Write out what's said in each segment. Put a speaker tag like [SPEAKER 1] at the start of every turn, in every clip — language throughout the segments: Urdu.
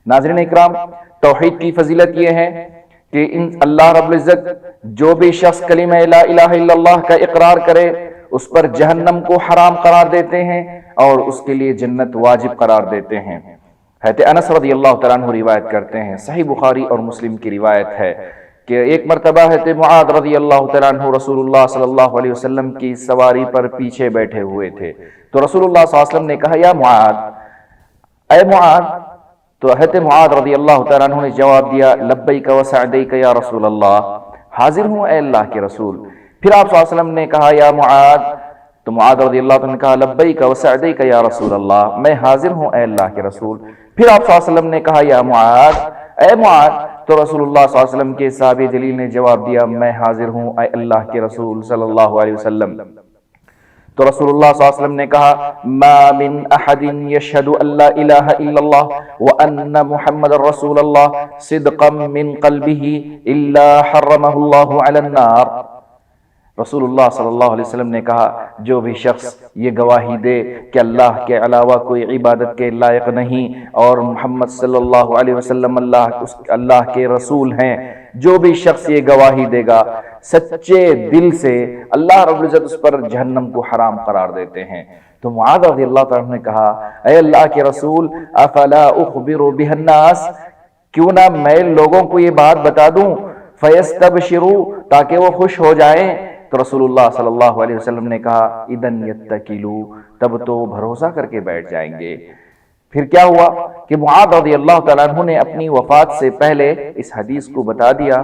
[SPEAKER 1] ناظرین اکرام، توحید کی فضیلت یہ ہے کہ اللہ رب العزت جو بھی شخص کلمہ لا الہ الا اللہ کا اقرار کرے اس پر جہنم کو حرام قرار دیتے ہیں اور اس کے لیے جنت واجب قرار دیتے ہیں۔ حضرت انس رضی اللہ تعالیٰ عنہ روایت کرتے ہیں، صحیح بخاری اور مسلم کی روایت ہے کہ ایک مرتبہ حضرت معاذ رضی اللہ تعالیٰ عنہ رسول اللہ صلی اللہ علیہ وسلم کی سواری پر پیچھے بیٹھے ہوئے تھے، تو رسول اللہ صلی اللہ علیہ وسلم نے کہا یا معاذ، اے معاذ، تو حضرت معاذ رضی اللہ تعالیٰ عنہ نے جواب دیا لبیک و سعدیک یا رسول اللہ، حاضر ہوں اے اللہ کے رسول۔ پھر آپ صلی اللہ علیہ وسلم نے کہا یا معاذ، تو معاذ رضی اللہ عنہ نے کہا لبیک و سعدیک یا رسول اللہ، میں حاضر ہوں اے اللہ کے رسول۔ پھر آپ صلی اللہ علیہ وسلم نے کہا یا معاذ، اے معاذ، تو رسول اللہ صلی اللہ علیہ وسلم کے صحابی جلیل نے جواب دیا میں حاضر ہوں اے اللہ کے رسول صلی اللہ علیہ وسلم۔ تو رسول اللہ صلی اللہ علیہ وسلم نے کہا ما من احد یشہد ان لا الہ الا اللہ وان محمد رسول اللہ صدقا من قلبہ الا حرمہ اللہ علی النار۔ رسول اللہ صلی اللہ علیہ وسلم نے کہا جو بھی شخص یہ گواہی دے کہ اللہ کے علاوہ کوئی عبادت کے لائق نہیں اور محمد صلی اللہ علیہ وسلم اللہ کے رسول ہیں، جو بھی شخص یہ گواہی دے گا سچے دل سے، اللہ رب العزت اس پر جہنم کو حرام قرار دیتے ہیں۔ تو معاذ رضی اللہ تعالیٰ نے کہا اے اللہ کے رسول افلا اخبر بها الناس، کیوں نہ میں لوگوں کو یہ بات بتا دوں، فیستبشروا، تاکہ وہ خوش ہو جائیں۔ تو رسول اللہ صلی اللہ علیہ وسلم نے کہا اذن یتکلوا، تب تو بھروسہ کر کے بیٹھ جائیں گے۔ پھر کیا ہوا کہ معاذ رضی اللہ تعالیٰ عنہ نے اپنی وفات سے پہلے اس حدیث کو بتا دیا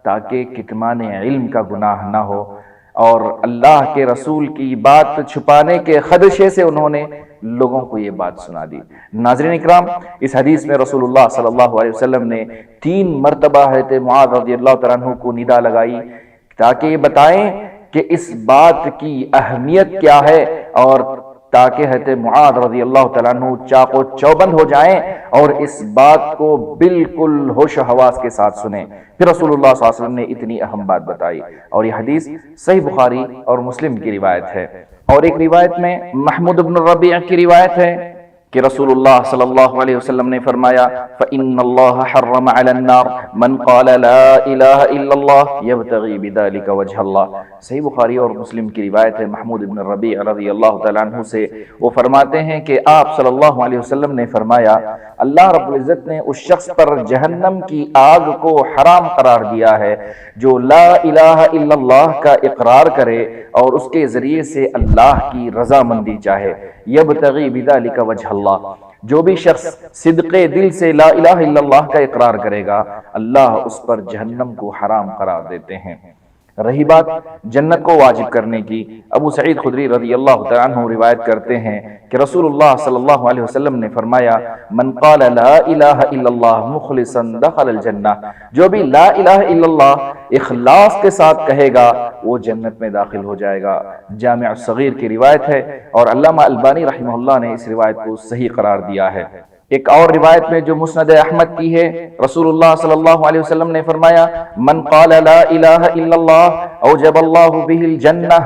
[SPEAKER 1] تاکہ کتمان علم کا گناہ نہ ہو، اور اللہ کے رسول کی بات چھپانے کے خدشے سے انہوں نے لوگوں کو یہ بات سنا دی۔ ناظرین اکرام، اس حدیث میں رسول اللہ صلی اللہ علیہ وسلم نے 3 مرتبہ حضرت معاذ رضی اللہ تعالیٰ عنہ کو ندا لگائی تاکہ یہ بتائیں کہ اس بات کی اہمیت کیا ہے، اور تاکہ حضرت معاذ رضی اللہ تعالیٰ عنہ چاق و چوبند ہو جائیں اور اس بات کو بالکل ہوش و حواس کے ساتھ سنیں۔ پھر رسول اللہ صلی اللہ علیہ وسلم نے اتنی اہم بات بتائی، اور یہ حدیث صحیح بخاری اور مسلم کی روایت ہے۔ اور ایک روایت میں محمود بن الربیع کی روایت ہے کہ رسول اللہ صلی اللہ علیہ وسلم نے فرمایا فَإِنَّ اللَّهَ حَرَّمَ عَلَى النَّارِ مَنْ قَالَ لَا إِلَهَ إِلَّا اللَّهِ يَبْتَغِي بِذَلِكَ وَجْهَ اللَّهِ۔ صحیح بخاری اور مسلم کی روایت ہے محمود بن الربیع رضی اللہ تعالیٰ عنہ سے، وہ فرماتے ہیں کہ آپ صلی اللہ علیہ وسلم نے فرمایا اللہ رب العزت نے اس شخص پر جہنم کی آگ کو حرام قرار دیا ہے جو لا الہ الا اللہ کا اقرار کرے اور اس کے ذریعے سے اللہ کی رضامندی چاہے، یبتغی بذالک وجہ اللہ، جو بھی شخص صدقے دل سے لا الہ الا اللہ کا اقرار کرے گا اللہ اس پر جہنم کو حرام قرار دیتے ہیں۔ رہی بات جنت کو واجب کرنے کی، ابو سعید خدری رضی اللہ تعالیٰ عنہ روایت کرتے ہیں کہ رسول اللہ صلی اللہ علیہ وسلم نے فرمایا من قال لا الہ الا اللہ مخلصا دخل الجنہ، جو بھی لا الہ الا اللہ اخلاص کے ساتھ کہے گا وہ جنت میں داخل ہو جائے گا۔ جامع الصغیر کی روایت ہے اور علامہ البانی رحمہ اللہ نے اس روایت کو صحیح قرار دیا ہے۔ ایک اور روایت میں جو مسند احمد کی ہے رسول اللہ صلی اللہ علیہ وسلم نے فرمایا من قال لا الہ الا اللہ اوجب اللہ بہ الجنہ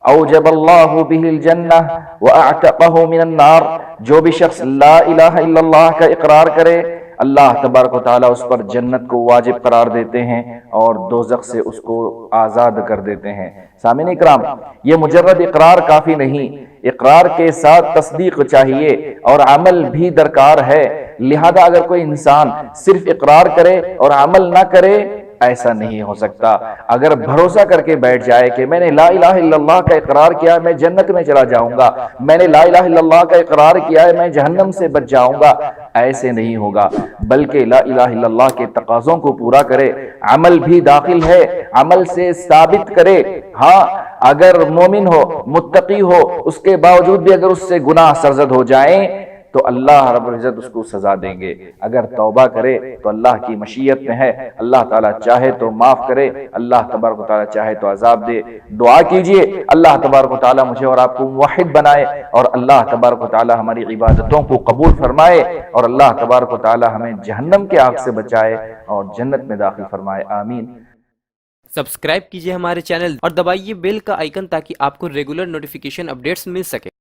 [SPEAKER 1] اوجب اللہ بہ الجنہ واعتقہ من النار، جو بھی شخص لا الہ الا اللہ کا اقرار کرے اللہ تبارک و تعالیٰ اس پر جنت کو واجب قرار دیتے ہیں اور دوزخ سے اس کو آزاد کر دیتے ہیں۔ سامعین اکرام، یہ مجرد اقرار کافی نہیں، اقرار کے ساتھ تصدیق چاہیے اور عمل بھی درکار ہے۔ لہذا اگر کوئی انسان صرف اقرار کرے اور عمل نہ کرے ایسا نہیں ہو سکتا۔ اگر بھروسہ کر کے بیٹھ جائے کہ میں نے لا الہ الا اللہ کا اقرار کیا ہے میں جنت میں چلا جاؤں گا، میں نے لا الہ الا اللہ کا اقرار کیا ہے میں جہنم سے بچ جاؤں گا، ایسے نہیں ہوگا، بلکہ لا الہ الا اللہ کے تقاضوں کو پورا کرے، عمل بھی داخل ہے، عمل سے ثابت کرے۔ ہاں اگر مومن ہو، متقی ہو، اس کے باوجود بھی اگر اس سے گناہ سرزد ہو جائیں تو اللہ رب العزت اس کو سزا دیں گے۔ اگر توبہ کرے تو اللہ کی مشیت میں ہے، اللہ تعالیٰ چاہے تو معاف کرے، اللہ تبارک و تعالیٰ چاہے تو عذاب دے۔ دعا کیجئے اللہ تبارک و تعالیٰ مجھے اور آپ کو موحد بنائے، اور اللہ تبارک و تعالیٰ ہماری عبادتوں کو قبول فرمائے، اور اللہ تبارک و تعالیٰ ہمیں جہنم کے آگ سے بچائے اور جنت میں داخل فرمائے، آمین۔
[SPEAKER 2] سبسکرائب کیجئے ہمارے چینل اور دبائیے بیل کا آئیکن تاکہ آپ کو ریگولر نوٹیفیکیشن اپڈیٹس مل سکے۔